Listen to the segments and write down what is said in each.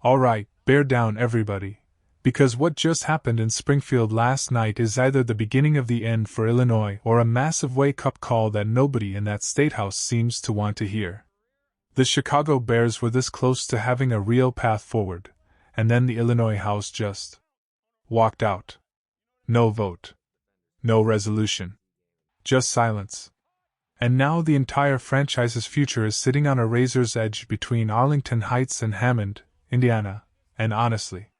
Alright, bear down everybody, because what just happened in Springfield last night is either the beginning of the end for Illinois or a massive wake-up call that nobody in that statehouse seems to want to hear. The Chicago Bears were this close to having a real path forward, and then the Illinois House just walked out. No vote. No resolution. Just silence. And now the entire franchise's future is sitting on a razor's edge between Arlington Heights and Hammond, Indiana, and honestly,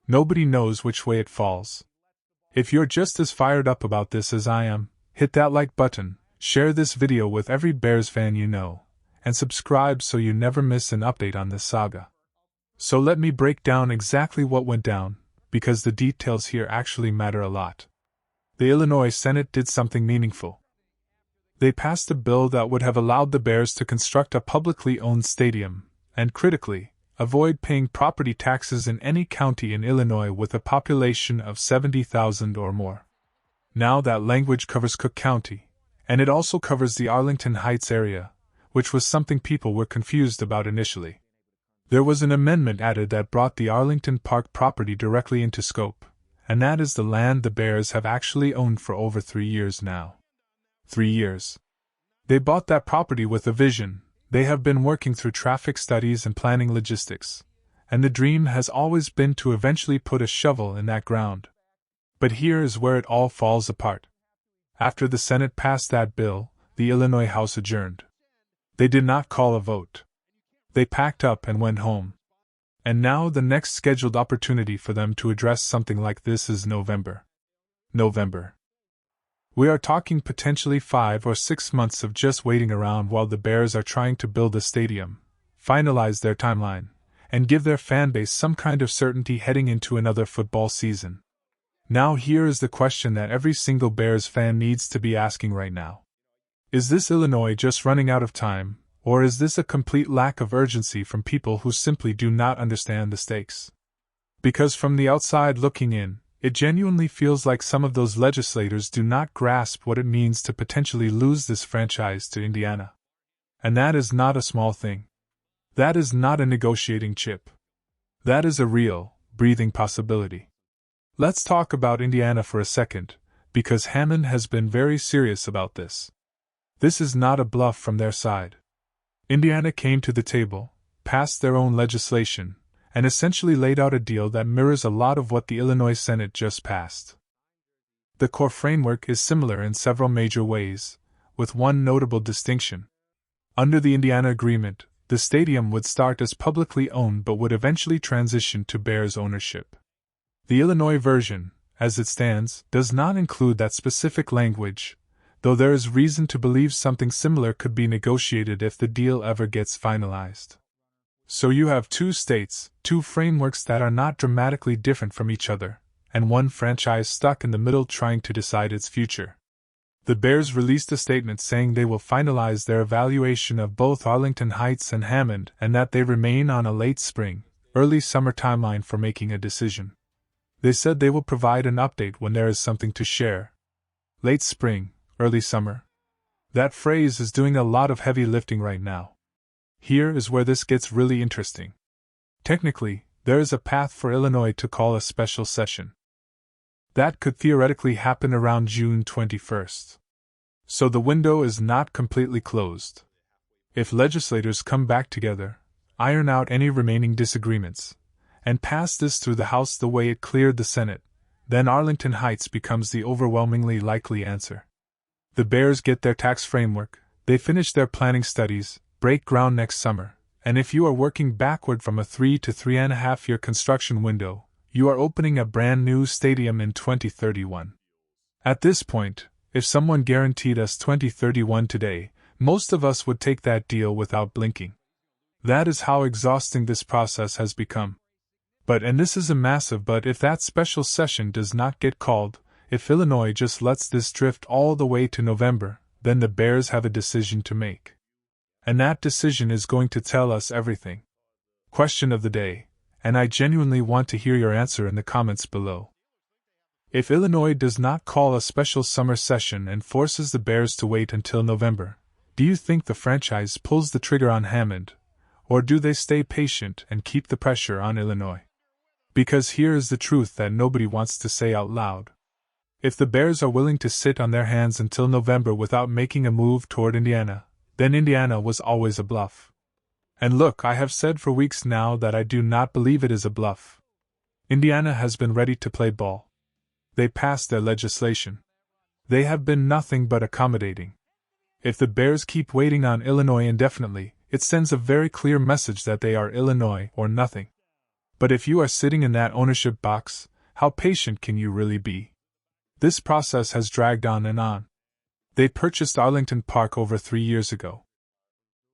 nobody knows which way it falls. If you're just as fired up about this as I am, hit that like button, share this video with every Bears fan you know, and subscribe so you never miss an update on this saga. So let me break down exactly what went down, because the details here actually matter a lot. The Illinois Senate did something meaningful. They passed a bill that would have allowed the Bears to construct a publicly owned stadium, and critically, avoid paying property taxes in any county in Illinois with a population of 70,000 or more. Now that language covers Cook County, and it also covers the Arlington Heights area, which was something people were confused about initially. There was an amendment added that brought the Arlington Park property directly into scope, and that is the land the Bears have actually owned for over 3 years now. 3 years. They bought that property with a vision. They have been working through traffic studies and planning logistics, and the dream has always been to eventually put a shovel in that ground. But here is where it all falls apart. After the Senate passed that bill, the Illinois House adjourned. They did not call a vote. They packed up and went home. And now the next scheduled opportunity for them to address something like this is November. November. We are talking potentially 5 or 6 months of just waiting around while the Bears are trying to build a stadium, finalize their timeline, and give their fanbase some kind of certainty heading into another football season. Now here is the question that every single Bears fan needs to be asking right now. Is this Illinois just running out of time, or is this a complete lack of urgency from people who simply do not understand the stakes? Because from the outside looking in, it genuinely feels like some of those legislators do not grasp what it means to potentially lose this franchise to Indiana. And that is not a small thing. That is not a negotiating chip. That is a real, breathing possibility. Let's talk about Indiana for a second, because Hammond has been very serious about this. This is not a bluff from their side. Indiana came to the table, passed their own legislation, and essentially laid out a deal that mirrors a lot of what the Illinois Senate just passed. The core framework is similar in several major ways, with one notable distinction. Under the Indiana agreement, the stadium would start as publicly owned but would eventually transition to Bears ownership. The Illinois version, as it stands, does not include that specific language, though there is reason to believe something similar could be negotiated if the deal ever gets finalized. So you have 2 states, 2 frameworks that are not dramatically different from each other, and one franchise stuck in the middle trying to decide its future. The Bears released a statement saying they will finalize their evaluation of both Arlington Heights and Hammond and that they remain on a late spring, early summer timeline for making a decision. They said they will provide an update when there is something to share. Late spring, early summer. That phrase is doing a lot of heavy lifting right now. Here is where this gets really interesting. Technically, there is a path for Illinois to call a special session. That could theoretically happen around June 21st. So the window is not completely closed. If legislators come back together, iron out any remaining disagreements, and pass this through the House the way it cleared the Senate, then Arlington Heights becomes the overwhelmingly likely answer. The Bears get their tax framework, they finish their planning studies, break ground next summer, and if you are working backward from a 3 to 3.5 year construction window, you are opening a brand new stadium in 2031. At this point, if someone guaranteed us 2031 today, most of us would take that deal without blinking. That is how exhausting this process has become. But, and this is a massive but, if that special session does not get called, if Illinois just lets this drift all the way to November, then the Bears have a decision to make. And that decision is going to tell us everything. Question of the day, and I genuinely want to hear your answer in the comments below. If Illinois does not call a special summer session and forces the Bears to wait until November, do you think the franchise pulls the trigger on Hammond, Or do they stay patient and keep the pressure on Illinois? Because here is the truth that nobody wants to say out loud. If the Bears are willing to sit on their hands until November without making a move toward Indiana, then Indiana was always a bluff. And look, I have said for weeks now that I do not believe it is a bluff. Indiana has been ready to play ball. They passed their legislation. They have been nothing but accommodating. If the Bears keep waiting on Illinois indefinitely, it sends a very clear message that they are Illinois or nothing. But if you are sitting in that ownership box, how patient can you really be? This process has dragged on and on. They purchased Arlington Park over 3 years ago.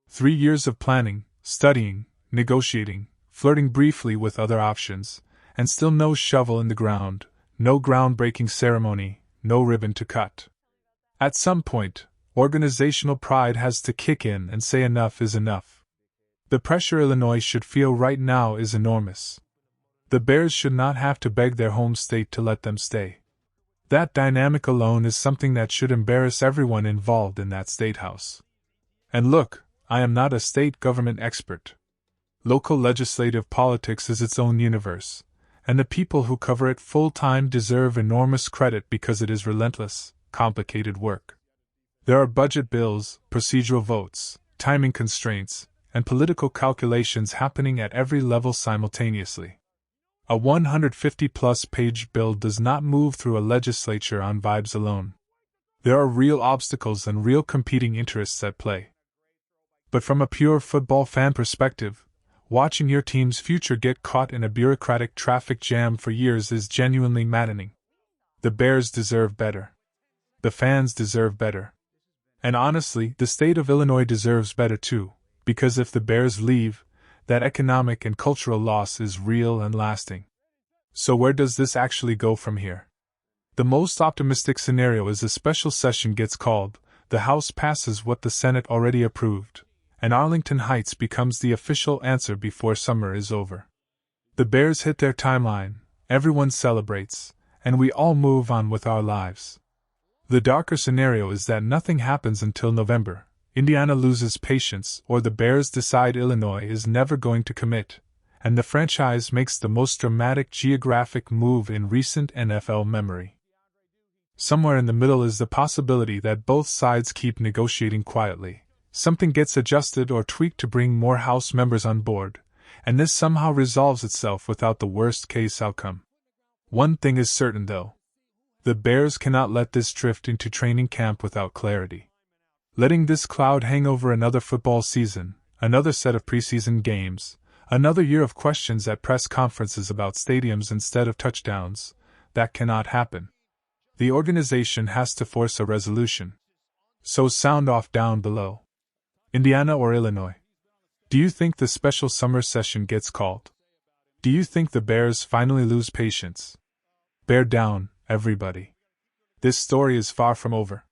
3 years of planning, studying, negotiating, flirting briefly with other options, and still no shovel in the ground, no groundbreaking ceremony, no ribbon to cut. At some point, organizational pride has to kick in and say enough is enough. The pressure Illinois should feel right now is enormous. The Bears should not have to beg their home state to let them stay. That dynamic alone is something that should embarrass everyone involved in that statehouse. And look, I am not a state government expert. Local legislative politics is its own universe, and the people who cover it full-time deserve enormous credit because it is relentless, complicated work. There are budget bills, procedural votes, timing constraints, and political calculations happening at every level simultaneously. A 150-plus page bill does not move through a legislature on vibes alone. There are real obstacles and real competing interests at play. But from a pure football fan perspective, watching your team's future get caught in a bureaucratic traffic jam for years is genuinely maddening. The Bears deserve better. The fans deserve better. And honestly, the state of Illinois deserves better too, because if the Bears leave, that economic and cultural loss is real and lasting. So where does this actually go from here? The most optimistic scenario is a special session gets called, the House passes what the Senate already approved, and Arlington Heights becomes the official answer before summer is over. The Bears hit their timeline, everyone celebrates, and we all move on with our lives. The darker scenario is that nothing happens until November. Indiana loses patience, or the Bears decide Illinois is never going to commit, and the franchise makes the most dramatic geographic move in recent NFL memory. Somewhere in the middle is the possibility that both sides keep negotiating quietly, something gets adjusted or tweaked to bring more House members on board, and this somehow resolves itself without the worst-case outcome. One thing is certain, though. The Bears cannot let this drift into training camp without clarity. Letting this cloud hang over another football season, another set of preseason games, another year of questions at press conferences about stadiums instead of touchdowns, that cannot happen. The organization has to force a resolution. So sound off down below. Indiana or Illinois? Do you think the special summer session gets called? Do you think the Bears finally lose patience? Bear down, everybody. This story is far from over.